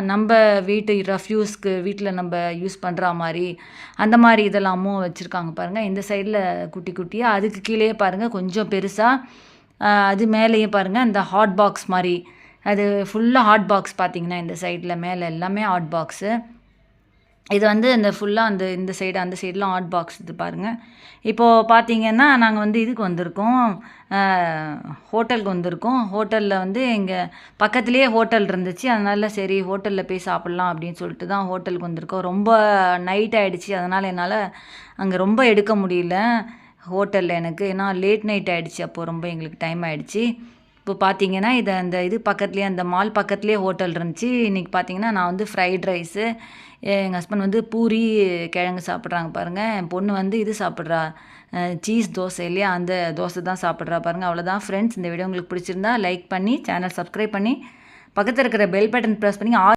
நம்ப வீட்டு ரெஃப்யூஸ்க்கு வீட்ல நம்ப யூஸ் பண்றா மாரி, அந்த மாரி இதெல்லாமும் வச்சிருக்காங்க பாருங்க. இந்த சைடுல குட்டி குட்டியா, அதுக்கு கீழயே பாருங்க கொஞ்சம் பெருசா, அது மேலேயே பாருங்க அந்த ஹாட் பாக்ஸ் மாரி. அது ஃபுல்லா ஹாட் பாக்ஸ் பார்த்தீங்கன்னா, இந்த சைடுல மேல எல்லாமே ஹாட் பாக்ஸு. இது வந்து இந்த ஃபுல்லா இந்த சைடு, அந்த சைடுலாம் ஹாட் பாக்ஸ் இது பாருங்க. இப்போ பார்த்தீங்கன்னா, நாங்க வந்து இதுக்கு வந்திருக்கோம். அ ஹோட்டலுக்கு வந்திருக்கோம். ஹோட்டல்ல வந்து எங்க பக்கத்திலேயே ஹோட்டல் இருந்துச்சு. அதனால சரி ஹோட்டல்ல போய் சாப்பிடலாம் அப்படின்னு சொல்லிட்டு தான் ஹோட்டலுக்கு வந்திருக்கோம். ரொம்ப நைட் ஆயிடுச்சு. அதனால என்னால அங்க ரொம்ப எடுக்க முடியல. ஹோட்டல்ல எனக்கு. ஏன்னா லேட் நைட் ஆயிடுச்சு. அப்போ ரொம்ப எங்களுக்கு டைம் ஆயிடுச்சு. இப்போ பார்த்தீங்கன்னா, அந்த இது பக்கத்திலேயே அந்த மால் பக்கத்திலேயே ஹோட்டல் இருந்துச்சு. இன்னைக்கு பார்த்தீங்கன்னா, நான் வந்து ஃப்ரைட் ரைஸு, எங்க ஹஸ்பண்ட் வந்து பூரி, கிழங்கு சாப்பிட்றாங்க பாருங்க. என் பொண்ணு வந்து இது சாப்பிட்றா, சீஸ் தோசை இல்லையா? அந்த தோசை தான் சாப்பிட்றா பாருங்க. அவ்வளோதான் ஃப்ரெண்ட்ஸ். இந்த வீடியோ உங்களுக்கு பிடிச்சிருந்தா லைக் பண்ணி, சேனல் சப்ஸ்கிரைப் பண்ணி, பக்கத்துல இருக்கிற பெல் பட்டன் பிரஸ் பண்ணி